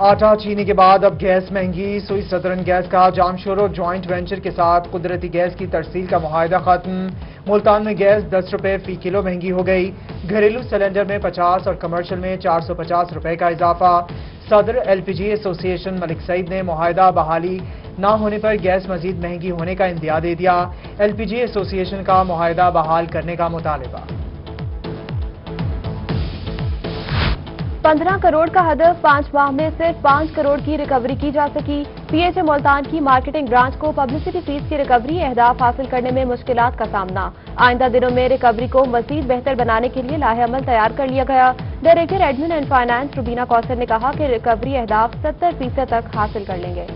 آٹا چینی کے بعد اب گیس مہنگی، سوئی سدرن گیس کا جامشورو جوائنٹ وینچر کے ساتھ قدرتی گیس کی ترسیل کا معاہدہ ختم۔ ملتان میں گیس 10 روپے فی کلو مہنگی ہو گئی، گھریلو سلنڈر میں 50 اور کمرشل میں 450 روپے کا اضافہ۔ صدر ایل پی جی ایسوسی ایشن ملک سعید نے معاہدہ بحالی نہ ہونے پر گیس مزید مہنگی ہونے کا اندیا دے دیا۔ ایل پی جی ایسوسی ایشن کا معاہدہ بحال کرنے کا مطالبہ۔ 15 کروڑ کا ہدف 5 ماہ میں صرف 5 کروڑ کی ریکوری کی جا سکی۔ پی ایچ اے ملتان کی مارکیٹنگ برانچ کو پبلسٹی فیس کی ریکوری اہداف حاصل کرنے میں مشکلات کا سامنا۔ آئندہ دنوں میں ریکوری کو مزید بہتر بنانے کے لیے لاہ عمل تیار کر لیا گیا۔ Director admin and finance Rubina Kausar نے کہا کہ ریکوری اہداف 70% تک حاصل کر لیں گے۔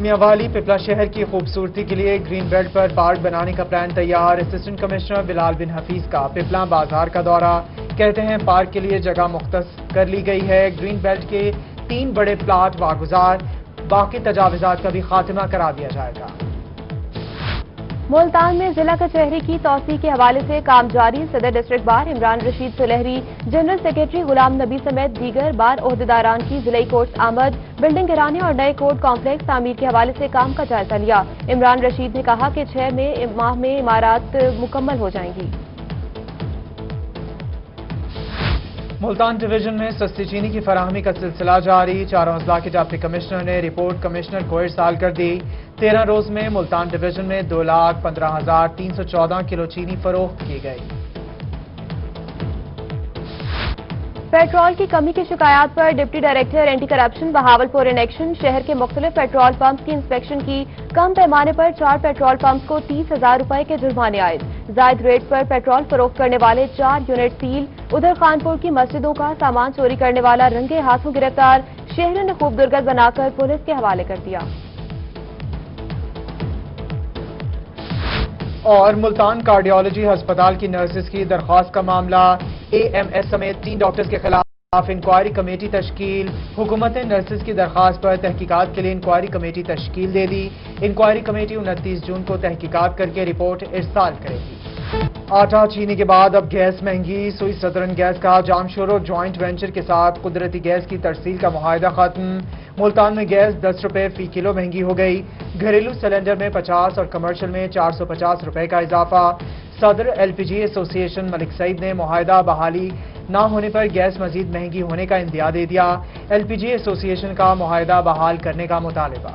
میاوالی پپلا شہر کی خوبصورتی کے لیے گرین بیلٹ پر پارک بنانے کا پلان تیار۔ اسسٹنٹ کمشنر بلال بن حفیظ کا پپلا بازار کا دورہ، کہتے ہیں پارک کے لیے جگہ مختص کر لی گئی ہے۔ گرین بیلٹ کے 3 بڑے پلاٹ واگزار، باقی تجاوزات کا بھی خاتمہ کرا دیا جائے گا۔ ملتان میں ضلع کچہری کی توسیع کے حوالے سے کام جاری۔ صدر district bar Imran Rashid Suleri, general secretary Ghulam نبی سمیت دیگر بار عہدیداران کی ضلعی کورٹس آمد، بلڈنگ گرانے اور نئے کورٹ کمپلیکس تعمیر کے حوالے سے کام کا جائزہ لیا۔ عمران رشید نے کہا کہ 6 ماہ میں عمارات مکمل ہو جائیں گی۔ ملتان ڈویژن میں سستی چینی کی فراہمی کا سلسلہ جاری۔ چاروں اضلاع کے ڈپٹی کمشنر نے رپورٹ کمشنر کو ارسال کر دی۔ 13 روز میں ملتان ڈویژن میں 2,15,314 کلو چینی فروخت کی گئی۔ پیٹرول کی کمی کی شکایات پر deputy director anti corruption Bahawalpur in action شہر کے مختلف پیٹرول پمپس کی انسپیکشن کی۔ کم پیمانے پر 4 پیٹرول پمپس کو 30,000 روپے کے جرمانے عائد۔ زائد ریٹ پر پیٹرول فروخت کرنے والے 4 یونٹ سیل۔ ادھر خانپور کی مسجدوں کا سامان چوری کرنے والا رنگے ہاتھوں گرفتار۔ شہریوں نے خوب درگت بنا کر پولیس کے حوالے کر دیا۔ اور ملتان کارڈیالوجی ہسپتال کی نرسز کی درخواست کا معاملہ، اے ایم ایس سمیت 3 ڈاکٹرز کے خلاف انکوائری کمیٹی تشکیل۔ حکومت نے نرسز کی درخواست پر تحقیقات کے لیے انکوائری کمیٹی تشکیل دے دی۔ انکوائری کمیٹی 29 جون کو تحقیقات کر کے رپورٹ ارسال کرے گی۔ آٹا چینی کے بعد اب گیس مہنگی، سوئی سدرن گیس کا جامشورو جوائنٹ وینچر کے ساتھ قدرتی گیس کی ترسیل کا معاہدہ ختم۔ ملتان میں گیس 10 روپے فی کلو مہنگی ہو گئی، گھریلو سلنڈر میں 50 اور کمرشل میں 450 روپے کا اضافہ۔ صدر ایل پی جی ایسوسی ایشن ملک سعید نے معاہدہ بحالی نہ ہونے پر گیس مزید مہنگی ہونے کا اندیا دے دیا۔ ایل پی جی ایسوسی ایشن کا معاہدہ بحال کرنے کا مطالبہ۔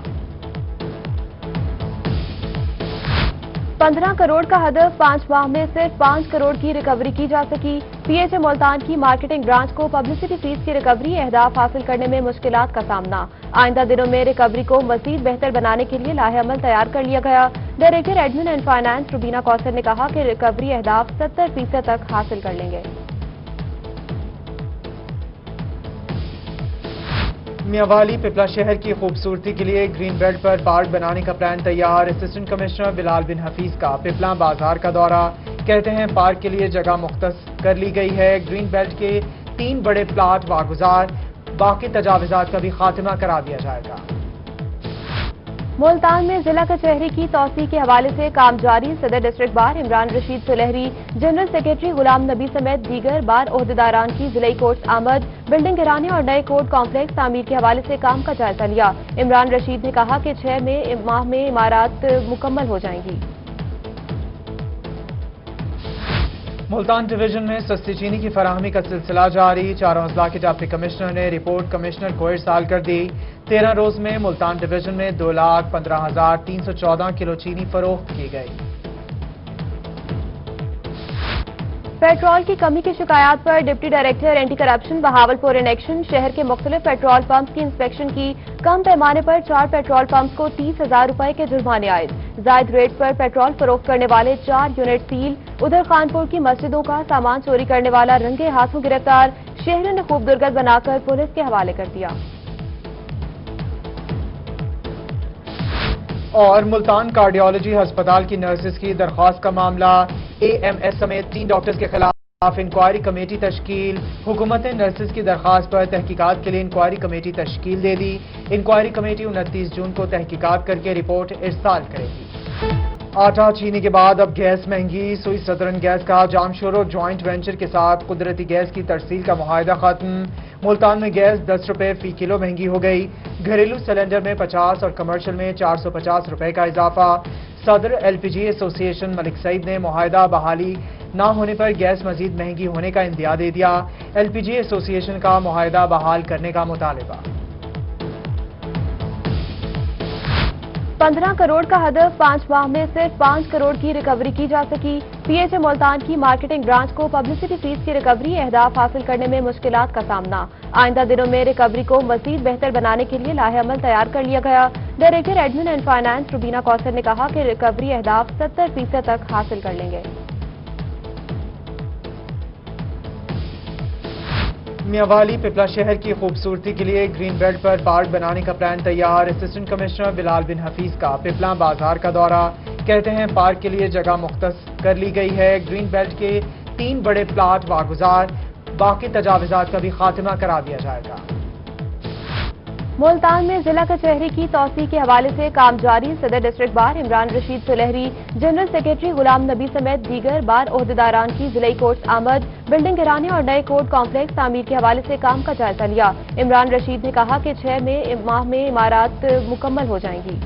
15 کروڑ کا ہدف 5 ماہ میں صرف 5 کروڑ کی ریکوری کی جا سکی۔ پی ایچ اے ملتان کی مارکیٹنگ برانچ کو پبلسٹی فیس کی ریکوری اہداف حاصل کرنے میں مشکلات کا سامنا۔ آئندہ دنوں میں ریکوری کو مزید بہتر بنانے کے لیے لاہ عمل تیار کر لیا گیا۔ Director admin and finance Rubina Kausar نے کہا کہ ریکوری اہداف 70% تک حاصل کر لیں گے۔ میاوالی پپلا شہر کی خوبصورتی کے لیے گرین بیلٹ پر پارک بنانے کا پلان تیار۔ اسسٹنٹ کمشنر بلال بن حفیظ کا پپلا بازار کا دورہ، کہتے ہیں پارک کے لیے جگہ مختص کر لی گئی ہے۔ گرین بیلٹ کے 3 بڑے پلاٹ واگزار، باقی تجاوزات کا بھی خاتمہ کرا دیا جائے گا۔ ملتان میں ضلع کچہری کی توسیع کے حوالے سے کام جاری۔ صدر district bar Imran Rashid Suleri, general secretary Ghulam نبی سمیت دیگر بار عہدیداران کی ضلعی کورٹس آمد، بلڈنگ گرانے اور نئے کورٹ کمپلیکس تعمیر کے حوالے سے کام کا جائزہ لیا۔ عمران رشید نے کہا کہ 6 ماہ میں عمارات مکمل ہو جائیں گی۔ ملتان ڈویژن میں سستی چینی کی فراہمی کا سلسلہ جاری۔ چاروں اضلاع کے ڈپٹی کمشنر نے رپورٹ کمشنر کو ارسال کر دی۔ 13 روز میں ملتان ڈویژن میں 2,15,314 کلو چینی فروخت کی گئی۔ پیٹرول کی کمی کی شکایات پر deputy director anti corruption Bahawalpur in action شہر کے مختلف پیٹرول پمپس کی انسپیکشن کی۔ کم پیمانے پر 4 پیٹرول پمپس کو 30,000 روپے کے جرمانے عائد۔ زائد ریٹ پر پیٹرول فروخت کرنے والے 4 یونٹ سیل۔ ادھر خانپور کی مسجدوں کا سامان چوری کرنے والا رنگے ہاتھوں گرفتار۔ شہریوں نے خوب درگت بنا کر پولیس کے حوالے کر دیا۔ اور ملتان کارڈیالوجی ہسپتال کی نرسز کی درخواست کا معاملہ، اے ایم ایس سمیت 3 ڈاکٹرز کے خلاف انکوائری کمیٹی تشکیل۔ حکومت نے نرسز کی درخواست پر تحقیقات کے لیے انکوائری کمیٹی تشکیل دے دی۔ انکوائری کمیٹی 29 جون کو تحقیقات کر کے رپورٹ ارسال کرے گی۔ آٹا چینی کے بعد اب گیس مہنگی، سوئی سدرن گیس کا جامشورو جوائنٹ وینچر کے ساتھ قدرتی گیس کی ترسیل کا معاہدہ ختم۔ ملتان میں گیس 10 روپے فی کلو مہنگی ہو گئی، گھریلو سلنڈر میں 50 اور کمرشل میں 450 روپے کا اضافہ۔ صدر ایل پی جی ایسوسی ایشن ملک سعید نے معاہدہ بحالی نہ ہونے پر گیس مزید مہنگی ہونے کا اندیا دے دیا۔ ایل پی جی ایسوسی ایشن کا معاہدہ بحال کرنے کا مطالبہ۔ 15 کروڑ کا ہدف 5 ماہ میں صرف 5 کروڑ کی ریکوری کی جا سکی۔ پی ایچ اے ملتان کی مارکیٹنگ برانچ کو پبلسٹی فیس کی ریکوری اہداف حاصل کرنے میں مشکلات کا سامنا۔ آئندہ دنوں میں ریکوری کو مزید بہتر بنانے کے لیے لاہ عمل تیار کر لیا گیا۔ Director admin and finance Rubina Kausar نے کہا کہ ریکوری اہداف 70% تک حاصل کر لیں گے۔ میاوالی پپلا شہر کی خوبصورتی کے لیے گرین بیلٹ پر پارک بنانے کا پلان تیار۔ اسسٹنٹ کمشنر بلال بن حفیظ کا پپلا بازار کا دورہ، کہتے ہیں پارک کے لیے جگہ مختص کر لی گئی ہے۔ گرین بیلٹ کے 3 بڑے پلاٹ واگزار، باقی تجاوزات کا بھی خاتمہ کرا دیا جائے گا۔ ملتان میں ضلع کچہری کی توسیع کے حوالے سے کام جاری۔ صدر district bar Imran Rashid Suleri, general secretary Ghulam نبی سمیت دیگر بار عہدیداران کی ضلعی کورٹس آمد، بلڈنگ گرانے اور نئے کورٹ کمپلیکس تعمیر کے حوالے سے کام کا جائزہ لیا۔ عمران رشید نے کہا کہ 6 ماہ میں عمارات مکمل ہو جائیں گی۔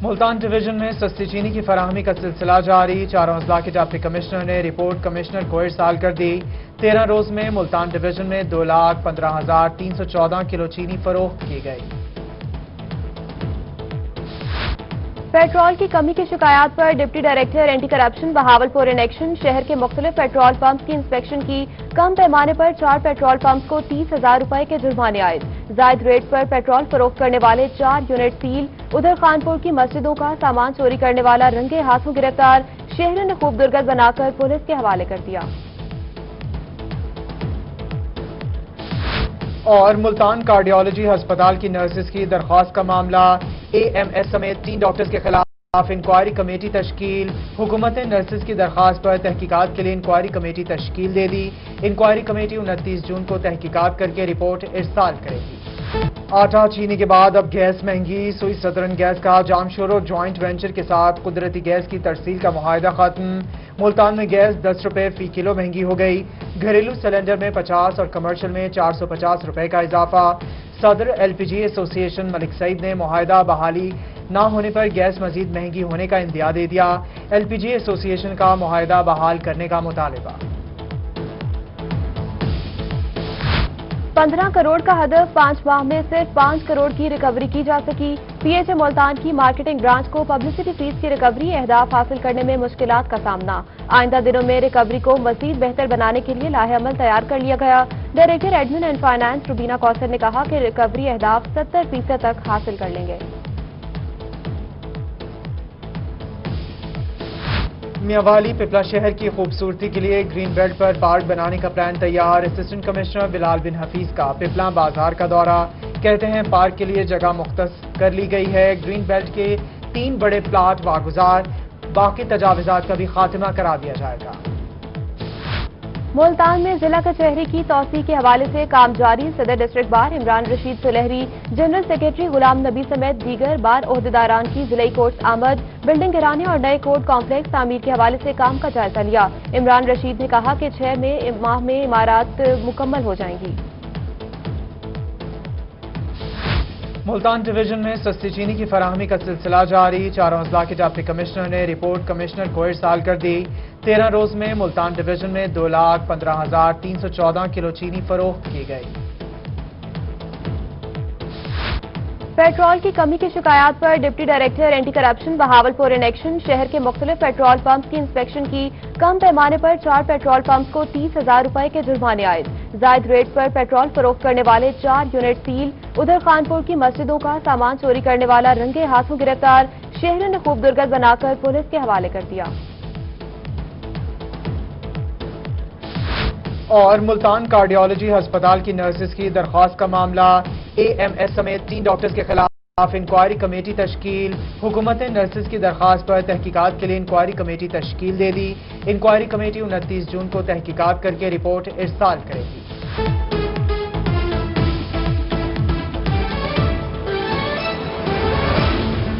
ملتان ڈویژن میں سستی چینی کی فراہمی کا سلسلہ جاری۔ چاروں اضلاع کے ڈپٹی کمشنر نے رپورٹ کمشنر کو ارسال کر دی۔ 13 روز میں ملتان ڈویژن میں 2,15,314 کلو چینی فروخت کی گئی۔ پیٹرول کی کمی کی شکایات پر deputy director anti corruption Bahawalpur in action شہر کے مختلف پیٹرول پمپس کی انسپیکشن کی۔ کم پیمانے پر 4 پیٹرول پمپس کو 30,000 روپے کے جرمانے عائد۔ زائد ریٹ پر پیٹرول فروخت کرنے والے 4 یونٹ سیل۔ ادھر خانپور کی مسجدوں کا سامان چوری کرنے والا رنگے ہاتھوں گرفتار۔ شہریوں نے خوب درگت بنا کر پولیس کے حوالے کر دیا۔ اور ملتان کارڈیالوجی ہسپتال کی نرسز کی درخواست کا معاملہ، اے ایم ایس سمیت 3 ڈاکٹرز کے خلاف انکوائری کمیٹی تشکیل۔ حکومت نے نرسز کی درخواست پر تحقیقات کے لیے انکوائری کمیٹی تشکیل دے دی۔ انکوائری کمیٹی 29 جون کو تحقیقات کر کے رپورٹ ارسال کرے گی۔ آٹا چینی کے بعد اب گیس مہنگی، سوئی سدرن گیس کا جامشورو جوائنٹ وینچر کے ساتھ قدرتی گیس کی ترسیل کا معاہدہ ختم۔ ملتان میں گیس 10 روپے فی کلو مہنگی ہو گئی، گھریلو سلنڈر میں 50 اور کمرشل میں 450 روپے کا اضافہ۔ صدر ایل پی جی ایسوسی ایشن ملک سعید نے معاہدہ بحالی نہ ہونے پر گیس مزید مہنگی ہونے کا اندیا دے دیا۔ ایل پی جی ایسوسی ایشن کا معاہدہ بحال کرنے کا مطالبہ۔ 15 کروڑ کا ہدف 5 ماہ میں صرف 5 کروڑ کی ریکوری کی جا سکی۔ پی ایچ اے ملتان کی مارکیٹنگ برانچ کو پبلسٹی فیس کی ریکوری اہداف حاصل کرنے میں مشکلات کا سامنا۔ آئندہ دنوں میں ریکوری کو مزید بہتر بنانے کے لیے لاہ عمل تیار کر لیا گیا۔ Director admin and finance Rubina Kausar نے کہا کہ ریکوری اہداف 70% تک حاصل کر لیں گے۔ میاوالی پپلا شہر کی خوبصورتی کے لیے گرین بیلٹ پر پارک بنانے کا پلان تیار۔ اسسٹنٹ کمشنر بلال بن حفیظ کا پپلا بازار کا دورہ، کہتے ہیں پارک کے لیے جگہ مختص کر لی گئی ہے۔ گرین بیلٹ کے 3 بڑے پلاٹ واگزار، باقی تجاوزات کا بھی خاتمہ کرا دیا جائے گا۔ ملتان میں ضلع کچہری کی توسیع کے حوالے سے کام جاری۔ صدر district bar Imran Rashid Suleri, general secretary Ghulam نبی سمیت دیگر بار عہدیداران کی ضلعی کورٹس آمد، بلڈنگ گرانے اور نئے کورٹ کمپلیکس تعمیر کے حوالے سے کام کا جائزہ لیا۔ عمران رشید نے کہا کہ 6 ماہ میں عمارات مکمل ہو جائیں گی۔ ملتان ڈویژن میں سستی چینی کی فراہمی کا سلسلہ جاری۔ چاروں اضلاع کے ڈپٹی کمشنر نے رپورٹ کمشنر کو ارسال کر دی۔ 13 روز میں ملتان ڈویژن میں 2,15,314 کلو چینی فروخت کی گئی۔ پیٹرول کی کمی کی شکایات پر deputy director anti corruption Bahawalpur in action شہر کے مختلف پیٹرول پمپس کی انسپیکشن کی۔ کم پیمانے پر 4 پیٹرول پمپس کو 30,000 روپے کے جرمانے عائد۔ زائد ریٹ پر پیٹرول فروخت کرنے والے 4 یونٹ سیل۔ ادھر خانپور کی مسجدوں کا سامان چوری کرنے والا رنگے ہاتھوں گرفتار۔ شہریوں نے خوب درگت بنا کر پولیس کے حوالے کر دیا۔ اور ملتان کارڈیالوجی ہسپتال کی نرسز کی درخواست کا معاملہ، اے ایم ایس سمیت 3 ڈاکٹرز کے خلاف انکوائری کمیٹی تشکیل۔ حکومت نے نرسز کی درخواست پر تحقیقات کے لیے انکوائری کمیٹی تشکیل دے دی۔ انکوائری کمیٹی 29 جون کو تحقیقات کر کے رپورٹ ارسال کرے گی۔